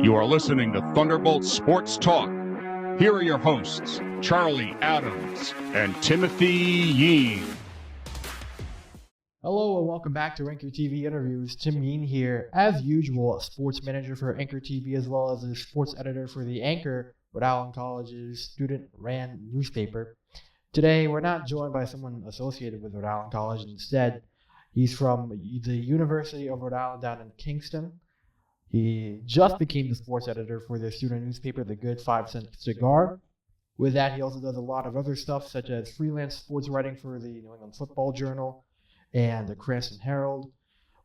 You are listening to Thunderbolt Sports Talk. Here are your hosts, Charlie Adams and Timothy Yean. Hello and welcome back to Anchor TV Interviews. Tim Yean here, as usual, a sports manager for Anchor TV as well as a sports editor for the Anchor, Rhode Island College's student-ran newspaper. Today, we're not joined by someone associated with Rhode Island College. Instead, he's from the University of Rhode Island down in Kingston. He just became the sports editor for their student newspaper, the Good 5-Cent Cigar. With that, he also does a lot of other stuff, such as freelance sports writing for the New England Football Journal and the Cranston Herald,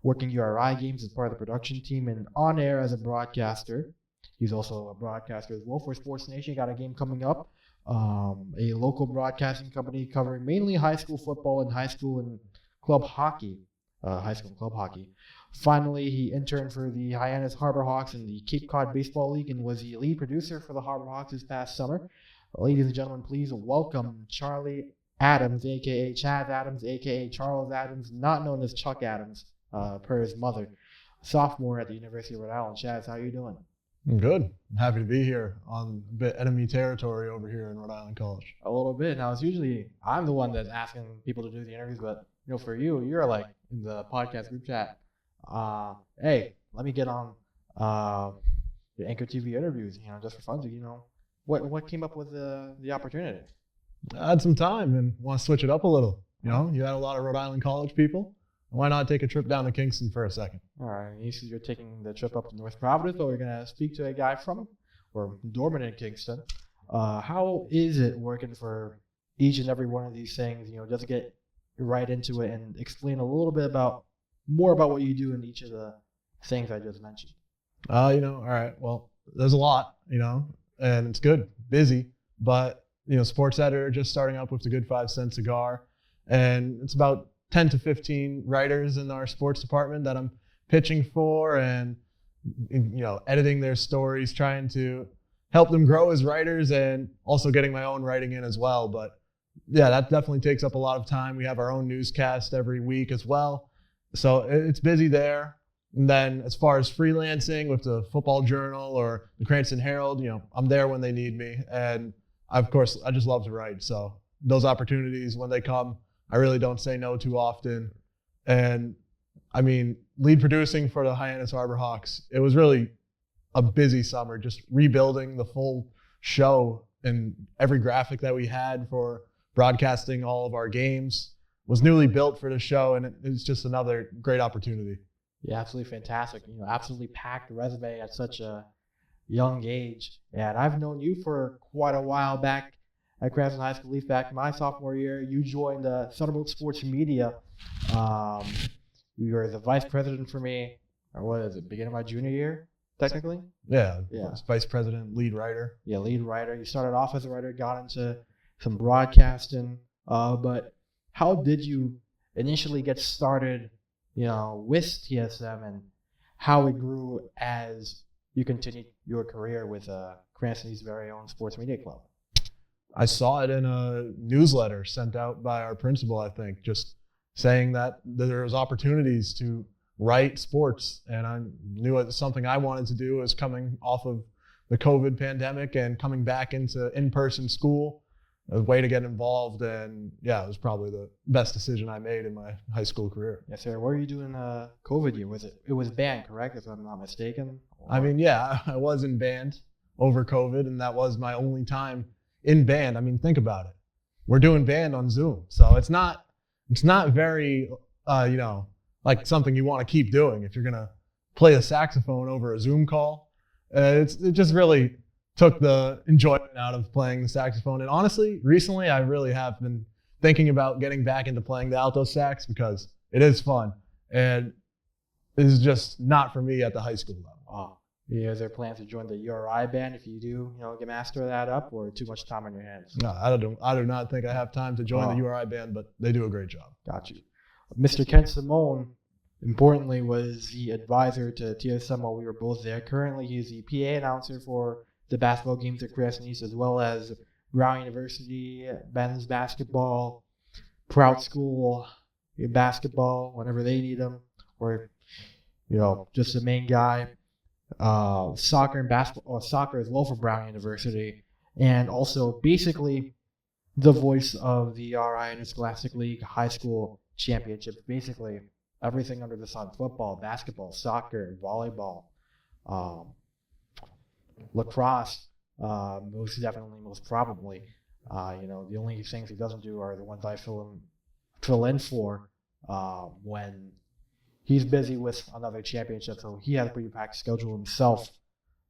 working URI games as part of the production team, and on air as a broadcaster. He's also a broadcaster as well for Sports Nation. Got a game coming up, a local broadcasting company covering mainly high school football and high school and club hockey. Finally, he interned for the Hyannis Harbor Hawks in the Cape Cod Baseball League and was the lead producer for the Harbor Hawks this past summer. Ladies and gentlemen, please welcome Charlie Adams, a.k.a. Chaz Adams, a.k.a. Charles Adams, not known as Chuck Adams, per his mother, sophomore at the University of Rhode Island. Chaz, how are you doing? I'm good. I'm happy to be here on a bit enemy territory over here in Rhode Island College. A little bit. Now, it's usually I'm the one that's asking people to do the interviews, but for you, you're like in the podcast group chat. Hey, let me get on the Anchor TV interviews, just for fun. What came up with the opportunity? I had some time and want to switch it up a little. You had a lot of Rhode Island College people. Why not take a trip down to Kingston for a second? All right. You're taking the trip up to North Providence, but we're going to speak to a guy dormant in Kingston. How is it working for each and every one of these things? Just get right into it and explain a little bit more about what you do in each of the things I just mentioned. All right. Well, there's a lot, and it's good, busy, but sports editor, just starting up with the Good 5-Cent Cigar, and it's about 10 to 15 writers in our sports department that I'm pitching for and, editing their stories, trying to help them grow as writers and also getting my own writing in as well. But yeah, that definitely takes up a lot of time. We have our own newscast every week as well. So it's busy there. And then as far as freelancing with the Football Journal or the Cranston Herald, I'm there when they need me. And of course, I just love to write. So those opportunities, when they come, I really don't say no too often. And lead producing for the Hyannis Harbor Hawks, it was really a busy summer, just rebuilding the full show, and every graphic that we had for broadcasting all of our games was newly built for the show, and it's just another great opportunity. Yeah, absolutely fantastic. Absolutely packed resume at such a young age. And I've known you for quite a while back at Cranston High School East. Back my sophomore year, you joined Thunderbolt Sports Media. You were the vice president for me, or what is it, beginning of my junior year, technically? Yeah. Vice president, lead writer. Yeah, lead writer. You started off as a writer, got into some broadcasting. But how did you initially get started, with TSM, and how it grew as you continued your career with Cranston East's very own sports media club? I saw it in a newsletter sent out by our principal, I think, just saying that there was opportunities to write sports. And I knew it was something I wanted to do, as coming off of the COVID pandemic and coming back into in-person school, a way to get involved. And yeah, it was probably the best decision I made in my high school career. Yes, sir. What were you doing COVID year? It was band, correct, if I'm not mistaken? I was in band over COVID, and that was my only time in band. Think about it. We're doing band on Zoom. So it's not very, like something you want to keep doing if you're going to play a saxophone over a Zoom call. It just really took the enjoyment out of playing the saxophone. And honestly, recently I really have been thinking about getting back into playing the alto sax, because it is fun. And it is just not for me at the high school level. Oh. Yeah, is there plans to join the URI band if you do, get master that up, or too much time on your hands? No, I do not think I have time to join the URI band, but they do a great job. Got you. Mr. Ken Simone, importantly, was the advisor to TSM while we were both there. Currently, he's the PA announcer for the basketball games at Cranston East, as well as Brown University, men's basketball, Prout School basketball, whenever they need him, or, just the main guy. soccer and basketball, or soccer as well for Brown University, and also basically the voice of the RI Interscholastic League High School Championships. Basically everything under the sun: football, basketball, soccer, volleyball, lacrosse. Most definitely, most probably. The only things he doesn't do are the ones I fill in for when he's busy with another championship. So he has a pretty packed schedule himself.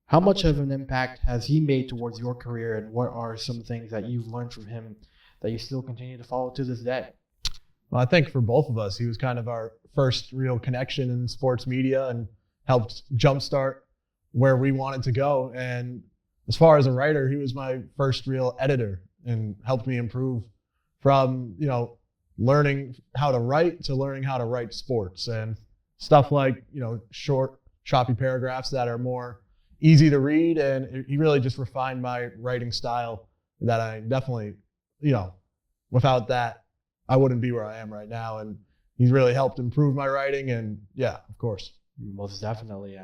How much of an impact has he made towards your career, and what are some things that you've learned from him that you still continue to follow to this day? Well, I think for both of us, he was kind of our first real connection in sports media and helped jumpstart where we wanted to go. And as far as a writer, he was my first real editor and helped me improve from, learning how to write to learning how to write sports and stuff like, short, choppy paragraphs that are more easy to read. And he really just refined my writing style that I definitely, without that, I wouldn't be where I am right now. And he's really helped improve my writing. And yeah, of course. Most definitely.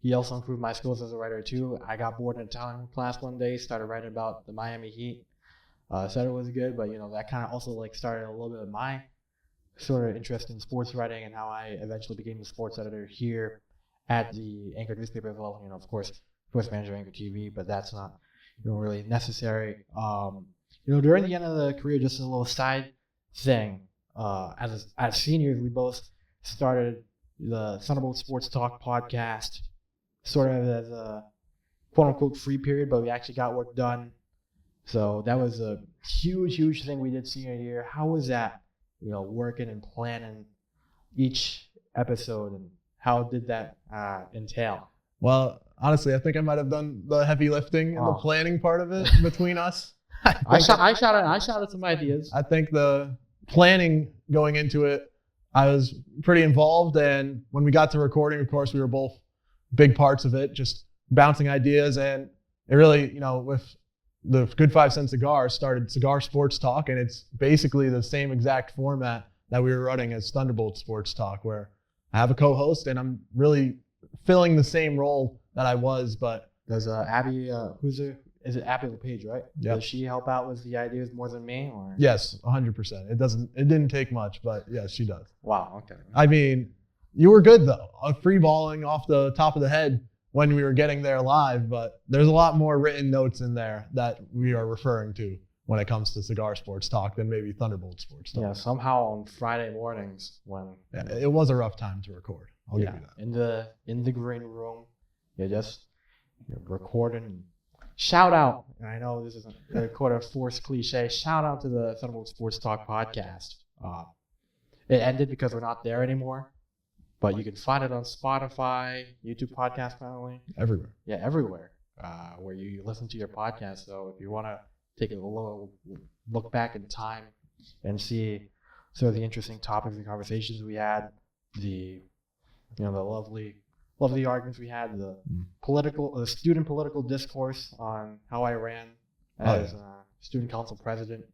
He also improved my skills as a writer too. I got bored in Italian class one day, started writing about the Miami Heat. Said it was good, but that kind of also started a little bit of my sort of interest in sports writing and how I eventually became the sports editor here at the Anchor newspaper as well. Of course, sports manager Anchor TV, but that's not really necessary. During the end of the career, just a little side thing. As seniors, we both started the Thunderbolt Sports Talk podcast, sort of as a quote-unquote free period, but we actually got work done. So that was a huge thing we did senior year. How was that, working and planning each episode, and how did that entail? Well, honestly, I think I might have done the heavy lifting and the planning part of it between us. I shot at some ideas. I think the planning going into it, I was pretty involved, and when we got to recording, of course, we were both big parts of it, just bouncing ideas, and it really, with the Good 5 Cent Cigar started Cigar Sports Talk, and it's basically the same exact format that we were running as Thunderbolt Sports Talk, where I have a co-host and I'm really filling the same role that I was. But does Abby, is it Abby LePage, right? Yeah. Does she help out with the ideas more than me? Or? Yes, 100%. It didn't take much, but yes, she does. Wow. Okay. You were good though, free balling off the top of the head when we were getting there live, but there's a lot more written notes in there that we are referring to when it comes to Cigar Sports Talk than maybe Thunderbolt Sports Talk. Yeah, somehow on Friday mornings when it was a rough time to record. I'll give you that. In the green room, you're recording. Shout out, and I know this isn't a forced cliche. Shout out to the Thunderbolt Sports Talk podcast. It ended because we're not there anymore. But you can find it on Spotify, YouTube podcast probably. Everywhere. Yeah, everywhere where you listen to your podcast. So if you want to take a little look back in time and see sort of the interesting topics and conversations we had, the lovely arguments we had, the student political discourse on how I ran as student council president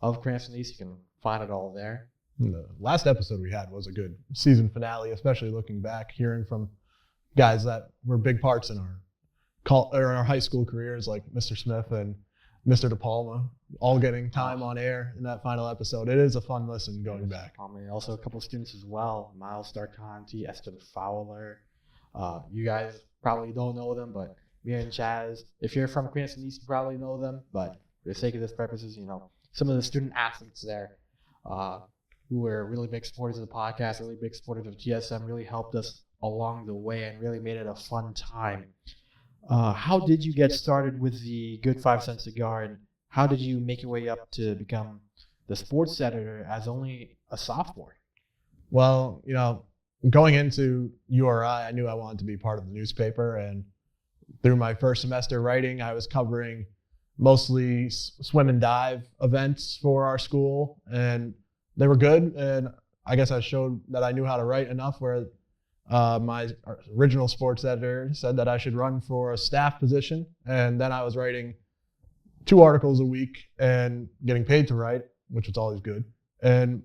of Cranston East, you can find it all there. The last episode we had was a good season finale, especially looking back, hearing from guys that were big parts in our high school careers, like Mr. Smith and Mr. DePalma, all getting time on air in that final episode. It is a fun listen going back. Also a couple of students as well, Miles Starconti, Eston Fowler. You guys probably don't know them, but me and Chaz, if you're from Cranston East, you probably know them. But for the sake of this purposes, some of the student athletes there who were really big supporters of the podcast, really big supporters of TSM, really helped us along the way and really made it a fun time. How did you get started with the Good 5 Cent Cigar, and how did you make your way up to become the sports editor as only a sophomore? Well, going into URI, I knew I wanted to be part of the newspaper, and through my first semester writing, I was covering mostly swim and dive events for our school, and they were good, and I guess I showed that I knew how to write enough where my original sports editor said that I should run for a staff position, and then I was writing 2 articles a week and getting paid to write, which was always good. And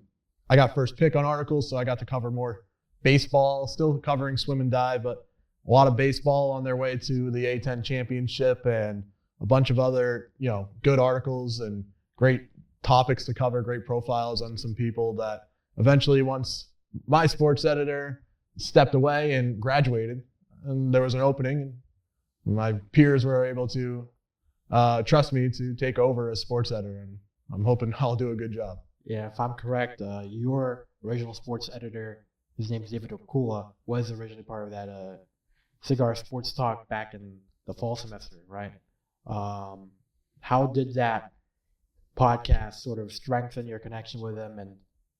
I got first pick on articles, so I got to cover more baseball, still covering swim and dive, but a lot of baseball on their way to the A10 championship and a bunch of other, good articles and great topics to cover, great profiles on some people that eventually, once my sports editor stepped away and graduated, and there was an opening, and my peers were able to trust me to take over as sports editor, and I'm hoping I'll do a good job. Yeah, if I'm correct, your original sports editor, his name is David Okula, was originally part of that Cigar Sports Talk back in the fall semester, right? How did that podcast sort of strengthen your connection with him and,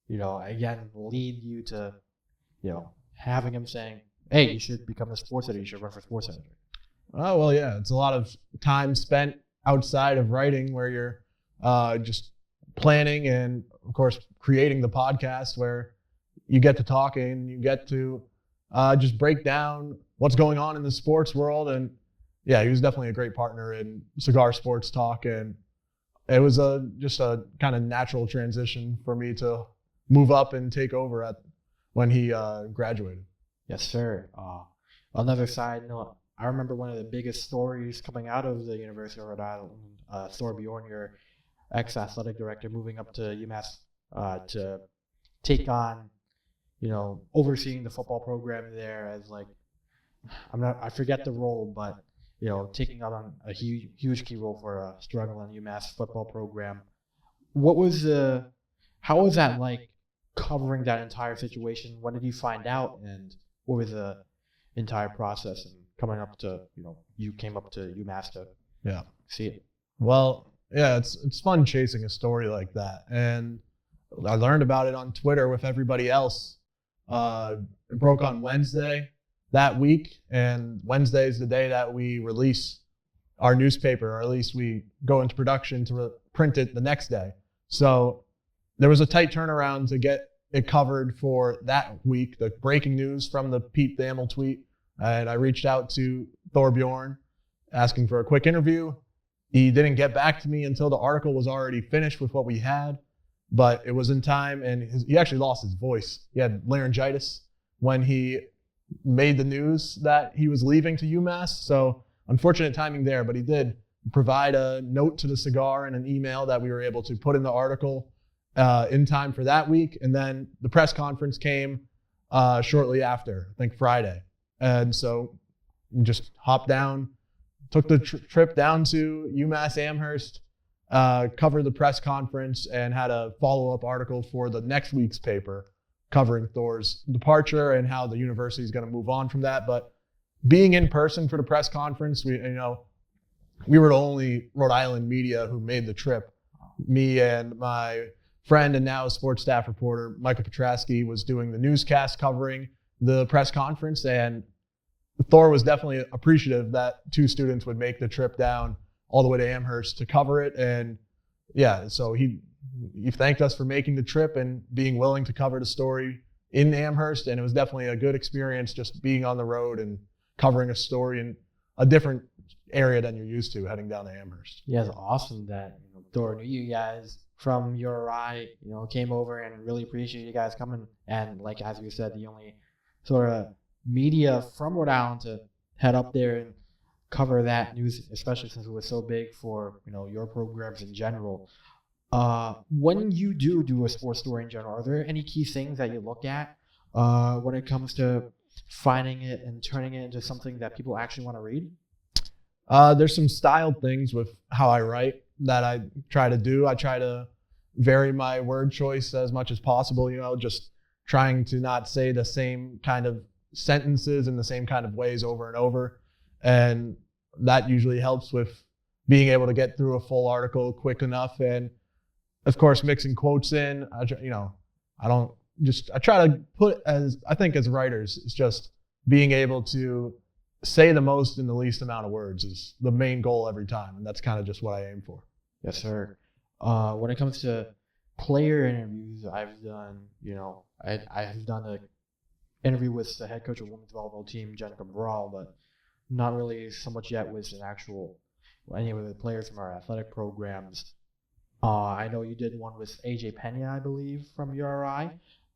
again, lead you to, having him saying, hey, you should become a sports editor, you should run for sports editor? Oh, well, yeah, it's a lot of time spent outside of writing where you're just planning and, of course, creating the podcast where you get to talk and you get to just break down what's going on in the sports world. And yeah, he was definitely a great partner in Cigar Sports Talk, and it was just a kind of natural transition for me to move up and take over when he graduated. Yes, sir. Another side note, I remember one of the biggest stories coming out of the University of Rhode Island, Thor Bjorn, your ex-athletic director, moving up to UMass to take on, overseeing the football program there as I forget the role, but taking on a huge key role for a struggling UMass football program. How was that like covering that entire situation? When did you find out, and what was the entire process and coming up to, you came up to UMass to see it? Well, yeah, it's fun chasing a story like that. And I learned about it on Twitter with everybody else. It broke on Wednesday that week, and Wednesday is the day that we release our newspaper, or at least we go into production to print it the next day. So there was a tight turnaround to get it covered for that week, the breaking news from the Pete Thamel tweet. And I reached out to Thor Bjorn asking for a quick interview. He didn't get back to me until the article was already finished with what we had, but it was in time, and he actually lost his voice. He had laryngitis when he made the news that he was leaving to UMass. So unfortunate timing there, but he did provide a note to the Cigar and an email that we were able to put in the article in time for that week. And then the press conference came shortly after, I think Friday. And so just hopped down, took the trip down to UMass Amherst, covered the press conference, and had a follow-up article for the next week's paper covering Thor's departure and how the university is going to move on from that. But being in person for the press conference, we were the only Rhode Island media who made the trip. Me and my friend and now sports staff reporter Michael Petrasky was doing the newscast covering the press conference, and Thor was definitely appreciative that two students would make the trip down all the way to Amherst to cover it. And yeah, so he thanked us for making the trip and being willing to cover the story in Amherst. And it was definitely a good experience just being on the road and covering a story in a different area than you're used to heading down to Amherst. Yeah, it's awesome that Thor knew you guys from URI, came over and really appreciate you guys coming. And like as you said, the only sort of media from Rhode Island to head up there and cover that news, especially since it was so big for your programs in general. When you do a sports story in general, are there any key things that you look at when it comes to finding it and turning it into something that people actually want to read? There's some styled things with how I write that I try to do. I try to vary my word choice as much as possible, just trying to not say the same kind of sentences in the same kind of ways over and over. And that usually helps with being able to get through a full article quick enough. And of course, mixing quotes in, I try to put, as I think as writers, it's just being able to say the most in the least amount of words is the main goal every time. And that's kind of just what I aim for. Yes, sir. When it comes to player interviews, I've done, I have done an interview with the head coach of the women's volleyball team, Jenica Brawl, but not really so much yet with any of the players from our athletic programs. I know you did one with AJ Pena, I believe, from URI.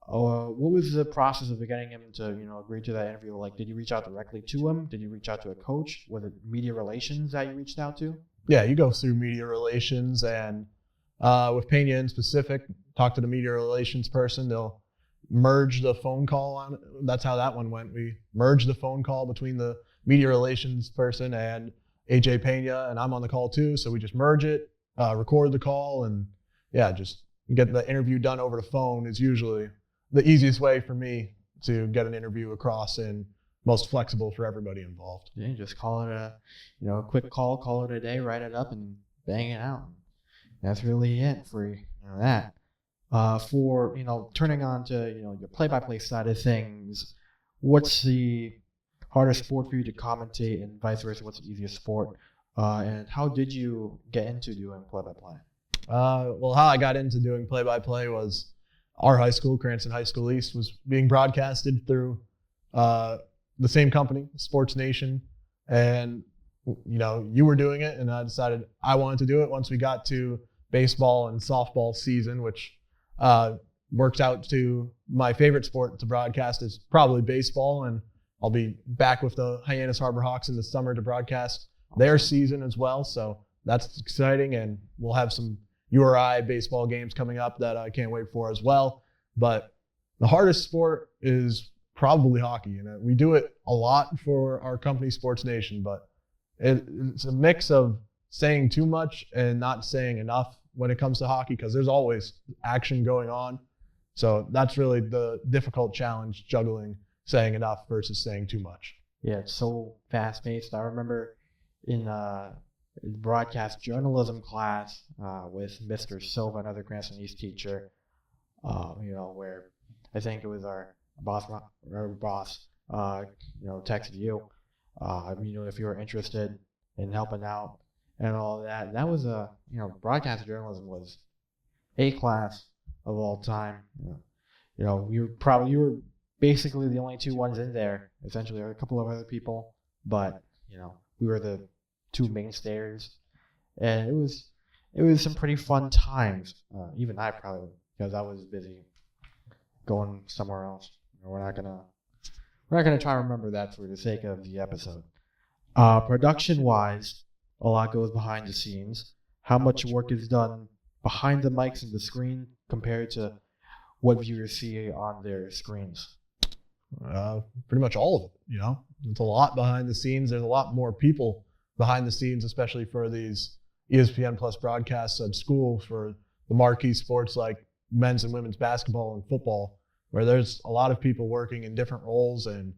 What was the process of getting him to, agree to that interview? Like, did you reach out directly to him? Did you reach out to a coach? Was it media relations that you reached out to? Yeah, you go through media relations, and with Pena in specific, talk to the media relations person. They'll merge the phone call on it. That's how that one went. We merged the phone call between the media relations person and AJ Pena, and I'm on the call too. So we just merge it, record the call, and just get the interview done over the phone is usually the easiest way for me to get an interview across and most flexible for everybody involved. Yeah, just call it a quick call it a day, write it up, and bang it out. That's really it for that. For turning on to your play-by-play side of things, what's the hardest sport for you to commentate, and vice versa? What's the easiest sport? And how did you get into doing play-by-play? Well, how I got into doing play-by-play was our high school, Cranston High School East, was being broadcasted through the same company, Sports Nation, and you were doing it, and I decided I wanted to do it once we got to baseball and softball season, which worked out to my favorite sport to broadcast is probably baseball, and I'll be back with the Hyannis Harbor Hawks in the summer to broadcast their season as well, so that's exciting, and we'll have some URI baseball games coming up that I can't wait for as well. But the hardest sport is probably hockey, and we do it a lot for our company, Sports Nation, but it's a mix of saying too much and not saying enough when it comes to hockey, because there's always action going on. So that's really the difficult challenge, juggling saying enough versus saying too much. Yeah, it's so fast-paced. I remember in broadcast journalism class with Mr. Silva, another Cranston East teacher, where I think it was our boss texted you, if you were interested in helping out and all that. That was broadcast journalism was A class of all time. You were basically the only two ones in there. Essentially, there were a couple of other people, but we were the two mainstays, and it was some pretty fun times. Even I probably, because I was busy going somewhere else. We're not gonna try to remember that for the sake of the episode. Production wise, a lot goes behind the scenes. How much work is done behind the mics and the screen compared to what viewers see on their screens? Pretty much all of it. It's a lot behind the scenes. There's a lot more people behind the scenes, especially for these ESPN Plus broadcasts at school for the marquee sports like men's and women's basketball and football, where there's a lot of people working in different roles and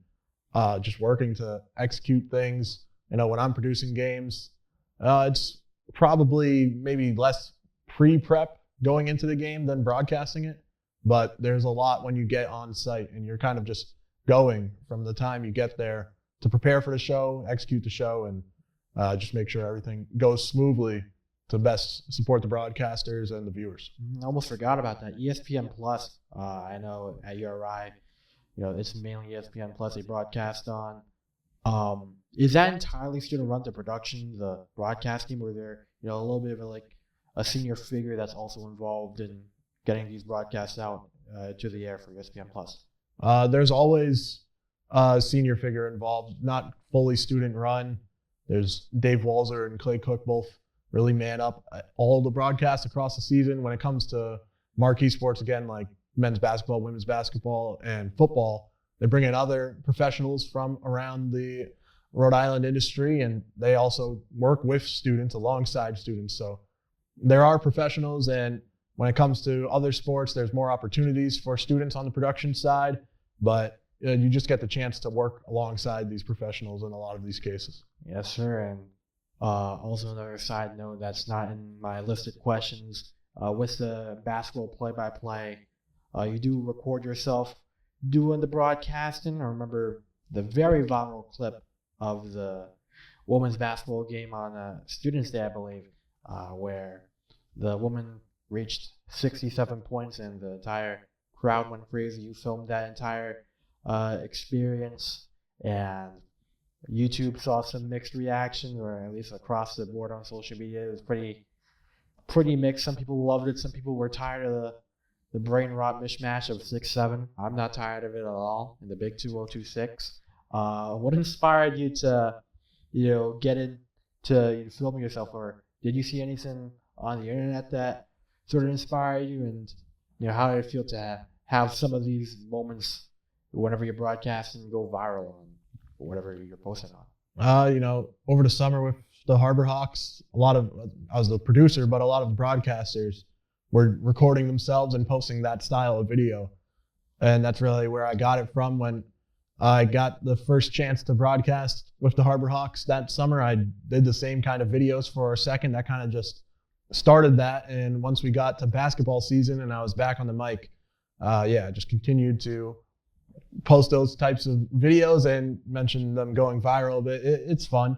just working to execute things. When I'm producing games, it's probably maybe less pre-prep going into the game than broadcasting it, but there's a lot when you get on site and you're kind of just going from the time you get there to prepare for the show, execute the show, and just make sure everything goes smoothly to best support the broadcasters and the viewers. I almost forgot about that. ESPN Plus, I know at URI, it's mainly ESPN Plus they broadcast on. Is that entirely student run, the production, the broadcast team, or there, a little bit of a senior figure that's also involved in getting these broadcasts out to the air for ESPN Plus? There's always a senior figure involved, not fully student run. There's Dave Walzer and Clay Cook, both really man up all the broadcasts across the season. When it comes to marquee sports, again, like men's basketball, women's basketball, and football, they bring in other professionals from around the Rhode Island industry, and they also work with students, alongside students. So there are professionals, and when it comes to other sports, there's more opportunities for students on the production side, but you just get the chance to work alongside these professionals in a lot of these cases. Yes, sir. And also another side note that's not in my listed questions, with the basketball play-by-play, you do record yourself doing the broadcasting. I remember the very viral clip of the women's basketball game on Students' Day, I believe, where the woman reached 67 points and the entire crowd went crazy. You filmed that entire experience, and YouTube saw some mixed reaction, or at least across the board on social media. It was pretty mixed. Some people loved it. Some people were tired of the brain rot mishmash of 6'7". I'm not tired of it at all. In the big 2026. What inspired you to, get into filming yourself, or did you see anything on the internet that sort of inspired you, and how did it feel to have some of these moments whenever you're broadcasting go viral on whatever you're posting on? Over the summer with the Harbor Hawks, I was the producer, but a lot of the broadcasters were recording themselves and posting that style of video. And that's really where I got it from. When I got the first chance to broadcast with the Harbor Hawks that summer, I did the same kind of videos for a second. That kind of just started that. And once we got to basketball season and I was back on the mic, I just continued to post those types of videos and mention them going viral. But it's fun.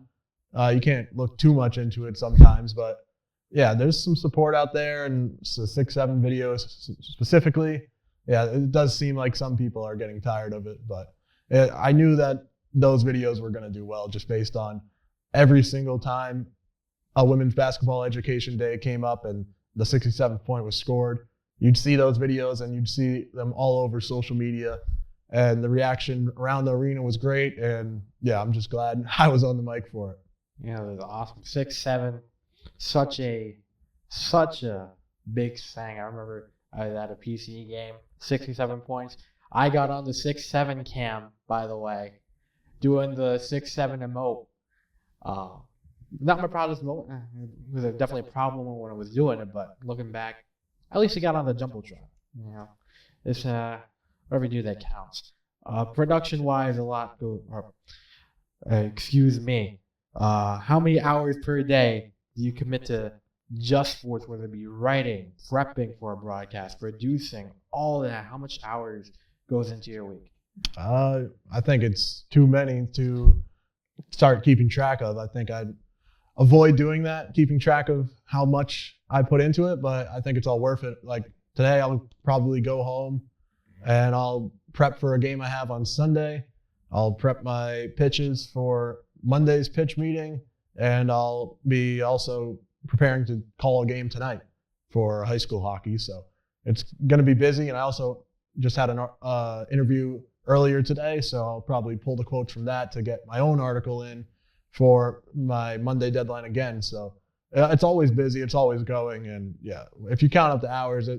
You can't look too much into it sometimes, but yeah, there's some support out there, and the 6'7" videos specifically. Yeah, it does seem like some people are getting tired of it, but I knew that those videos were going to do well just based on every single time a women's basketball education day came up and the 67th point was scored. You'd see those videos and you'd see them all over social media, and the reaction around the arena was great. And yeah, I'm just glad I was on the mic for it. Yeah, it was awesome. 6'7", such a big thing. I remember I was at a PCE game, 67 points. I got on the 6'7" cam, by the way, doing the 6'7" emote. Not my proudest moment. It was definitely a problem when I was doing it, but looking back, at least I got on the jumbotron. It's whatever you do that counts. Production-wise, a lot excuse me. How many hours per day do you commit to just sports, whether it be writing, prepping for a broadcast, producing, all that? How much hours goes into your week? I think it's too many to start keeping track of. I think I'd avoid doing that, keeping track of how much I put into it, but I think it's all worth it. Like today, I'll probably go home and I'll prep for a game I have on Sunday. I'll prep my pitches for Monday's pitch meeting, and I'll be also preparing to call a game tonight for high school hockey. So it's going to be busy, and I also just had an interview earlier today, so I'll probably pull the quotes from that to get my own article in for my Monday deadline again. So it's always busy, it's always going, and yeah, if you count up the hours,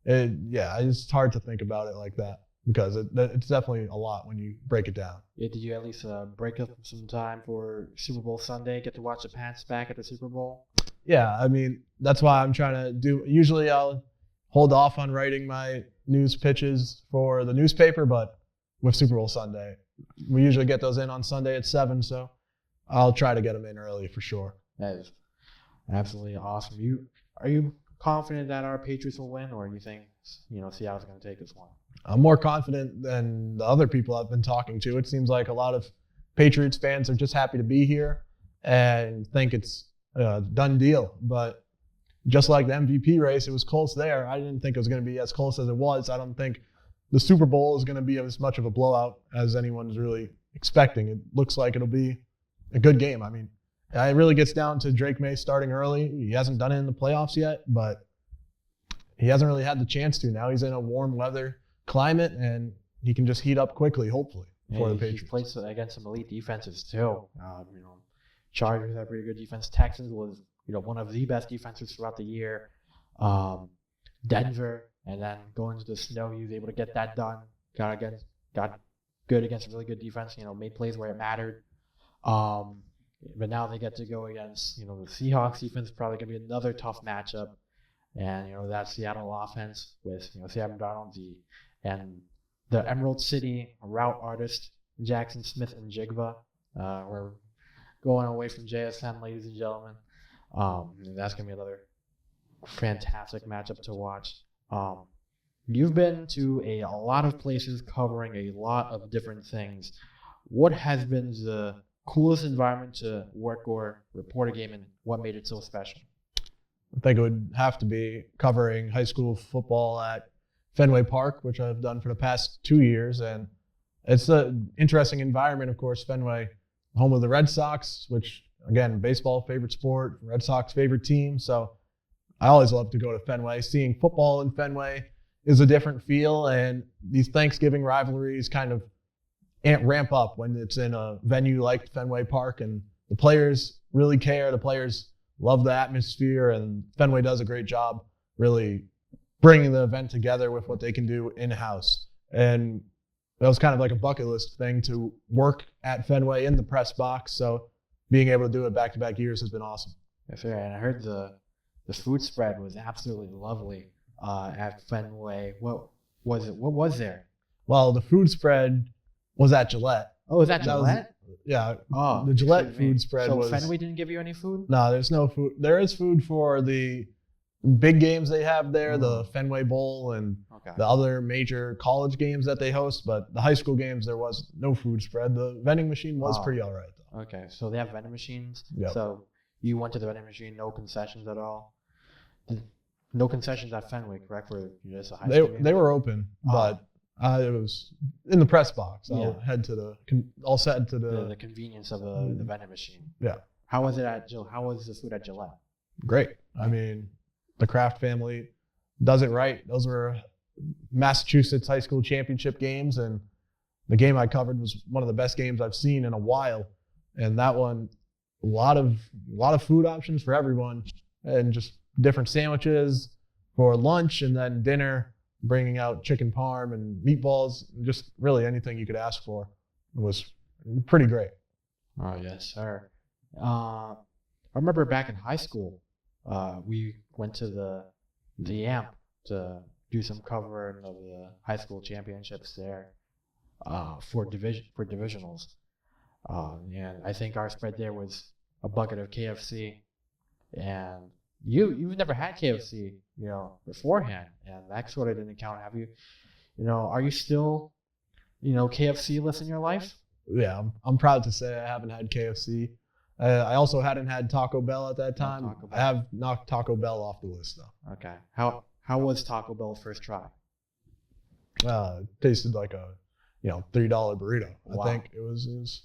it's hard to think about it like that, because it's definitely a lot when you break it down. Yeah, did you at least break up some time for Super Bowl Sunday, get to watch the Pats back at the Super Bowl? Yeah, I mean, that's why I'm trying to do, usually I'll hold off on writing my news pitches for the newspaper, but with Super Bowl Sunday, we usually get those in on Sunday at 7, so I'll try to get them in early for sure. That is absolutely awesome. Are you confident that our Patriots will win, or do you think Seattle's going to take this one? I'm more confident than the other people I've been talking to. It seems like a lot of Patriots fans are just happy to be here and think it's a done deal. But just like the MVP race, it was close there. I didn't think it was going to be as close as it was. I don't think the Super Bowl is going to be as much of a blowout as anyone's really expecting. It looks like it'll be a good game. I mean, it really gets down to Drake May starting early. He hasn't done it in the playoffs yet, but he hasn't really had the chance to. Now he's in a warm weather climate, and he can just heat up quickly, hopefully, for the Patriots. He plays against some elite defenses too. Chargers have pretty good defense. Texans was one of the best defenses throughout the year. Denver, and then going to the snow, he was able to get that done. Got good against a really good defense. Made plays where it mattered. But now they get to go against the Seahawks defense. Probably gonna be another tough matchup. And that Seattle offense with Sam Darnold and the Emerald City route artist Jackson Smith and Jigba. We're going away from JSN, ladies and gentlemen. That's gonna be another fantastic matchup to watch. You've been to a lot of places covering a lot of different things. What has been the coolest environment to work or report a game, and what made it so special? I think it would have to be covering high school football at Fenway Park, which I've done for the past 2 years. And it's an interesting environment, of course. Fenway, home of the Red Sox, which, again, baseball, favorite sport, Red Sox favorite team. So I always love to go to Fenway. Seeing football in Fenway is a different feel, and these Thanksgiving rivalries kind of ramp up when it's in a venue like Fenway Park, and the players really care. The players love the atmosphere, and Fenway does a great job really bringing the event together with what they can do in-house. And that was kind of like a bucket list thing to work at Fenway in the press box. So being able to do it back-to-back years has been awesome. That's right. And I heard the food spread was absolutely lovely at Fenway. What was it? What was there? Well, the food spread was at Gillette. Oh, is that Gillette? The Gillette food spread was... So Fenway didn't give you any food? No, there's no food. There is food for the big games they have there, the Fenway Bowl and the other major college games that they host. But the high school games, there was no food spread. The vending machine was pretty all right, though. Okay, so they have vending machines? Yep. So you went to the vending machine, no concessions at all? No concessions at Fenway, correct? For just a high school game? They were open, but it was in the press box. I'll head to the convenience of the vending machine. Yeah. How was it at How was the food at Gillette? Great. I mean, the Kraft family does it right. Those were Massachusetts high school championship games, and the game I covered was one of the best games I've seen in a while. And that one, a lot of food options for everyone, and just different sandwiches for lunch, and then dinner, bringing out chicken parm and meatballs, just really anything you could ask for. It was pretty great. Oh, yes, sir. I remember back in high school, we went to the AMP to do some covering of the high school championships there for divisionals. And I think our spread there was a bucket of KFC. And you've never had KFC, beforehand, and that sort of didn't count. Have you? Are you still, KFC-less in your life? Yeah, I'm proud to say I haven't had KFC. I also hadn't had Taco Bell at that time. I have knocked Taco Bell off the list, though. Okay. How was Taco Bell first try? It tasted like a, $3 burrito. Wow. I think it was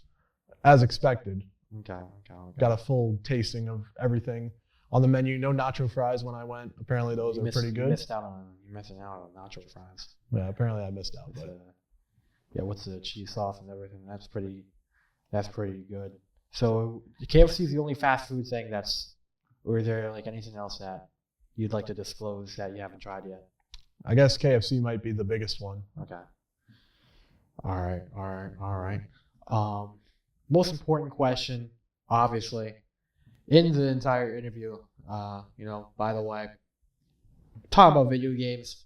as expected. Okay. Got a full tasting of everything on the menu. No nacho fries when I went. Apparently those are pretty good. You're missing out on nacho fries. Yeah, apparently I missed out. But what's the cheese sauce and everything? That's pretty good. So KFC is the only fast food thing or is there like anything else that you'd like to disclose that you haven't tried yet? I guess KFC might be the biggest one. Okay. All right. Most important question, obviously, in the entire interview, by the way, talk about video games.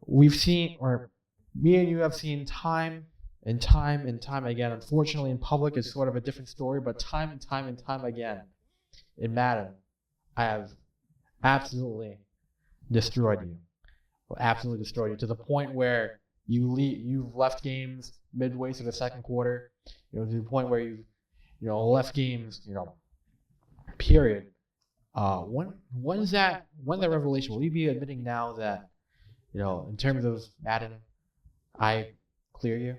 We've seen, or me and you have seen time and time again. Unfortunately, in public, it's sort of a different story, but time and time again, in Madden, I have absolutely destroyed you. Absolutely destroyed you to the point where you've left games midway through the second quarter. To the point where you left games, period. When's that revelation? Will you be admitting now that, in terms of Madden, I clear you?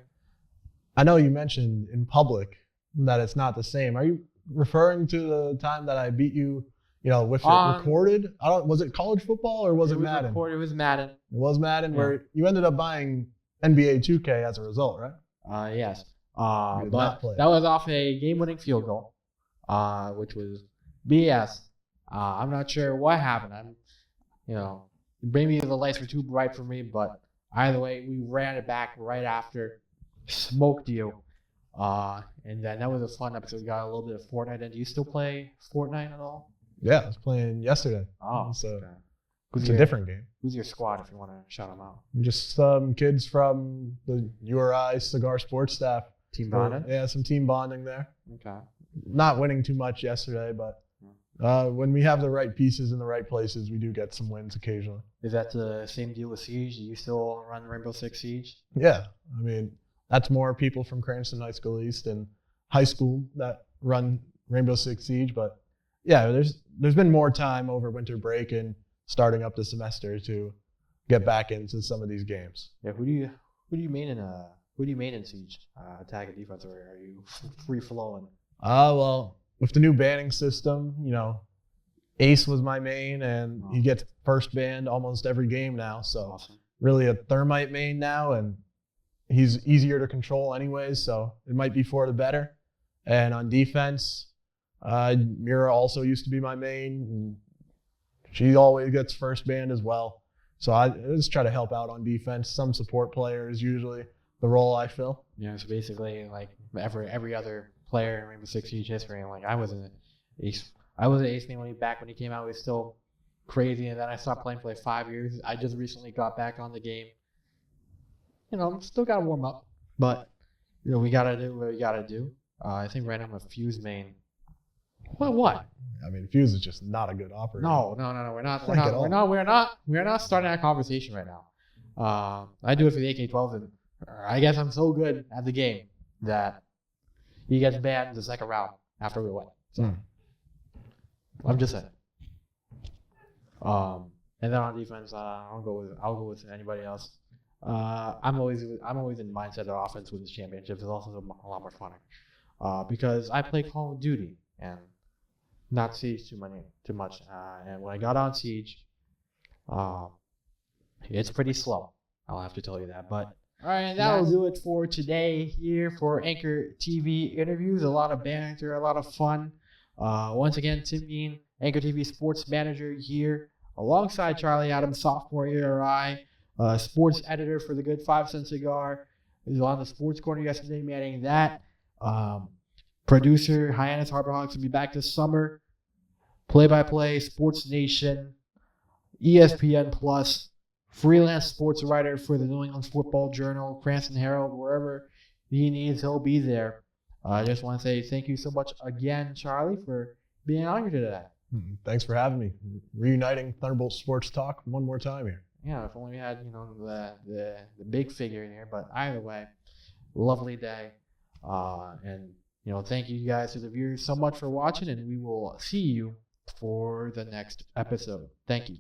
I know you mentioned in public that it's not the same. Are you referring to the time that I beat you, with it recorded? Was it college football or was it Madden? Recorded. It was Madden. It was Madden, where you ended up buying NBA 2K as a result, right? Yes. But that was off a game-winning field goal, which was BS. I'm not sure what happened. Maybe the lights were too bright for me, but either way, we ran it back right after, smoked you, and then that was a fun episode. We got a little bit of Fortnite. And do you still play Fortnite at all? Yeah, I was playing yesterday. Oh, so okay. It's a different game. Who's your squad, if you want to shout them out? Just some kids from the URI Cigar sports staff. Team bonding? Yeah, some team bonding there. Okay. Not winning too much yesterday, but when we have the right pieces in the right places, we do get some wins occasionally. Is that the same deal with Siege? Do you still run Rainbow Six Siege? Yeah. I mean, that's more people from Cranston High School East and high school that run Rainbow Six Siege. But yeah, there's been more time over winter break and starting up the semester to get back into some of these games. Yeah. Who do you main in Siege? Attack and defense, or are you free flowing? Well, with the new banning system, Ace was my main, and he gets first banned almost every game now. So awesome. really a thermite main now, and he's easier to control anyways, so it might be for the better. And on defense, Mira also used to be my main. And she always gets first band as well. So I just try to help out on defense. Some support player is usually the role I fill. Yeah, so basically, like every other player in Rainbow Six Siege history, like I was an ace. I was an ace name back when he came out. He was still crazy, and then I stopped playing for like 5 years. I just recently got back on the game. Still gotta warm up, but we gotta do what we gotta do. I think right now I'm a Fuse main. What? I mean, Fuse is just not a good operator. No. We're not starting that conversation right now. I do it for the AK-12, and I guess I'm so good at the game that he gets banned in the second round after we win. So I'm just saying. And then on defense, I'll go with anybody else. I'm always in the mindset that offense wins championships is also a lot more fun, because I play Call of Duty and not Siege too much. And when I got on Siege, it's pretty slow. I'll have to tell you that. But all right, that'll do it for today here for Anchor TV interviews. A lot of banter, a lot of fun. Once again, Tim Yean, Anchor TV sports manager here, alongside Charlie Adams, sophomore ERI, sports editor for the Good 5 Cent Cigar. He was on the Sports Corner yesterday, manning that. Producer, Hyannis Harborhawks will be back this summer. Play-by-play, Sports Nation, ESPN Plus, freelance sports writer for the New England Football Journal, Cranston Herald, wherever he needs, he'll be there. I just want to say thank you so much again, Charlie, for being on here today. Thanks for having me. Reuniting Thunderbolt Sports Talk one more time here. Yeah, if only we had, the big figure in here. But either way, lovely day. And thank you guys to the viewers so much for watching, and we will see you for the next episode. Thank you.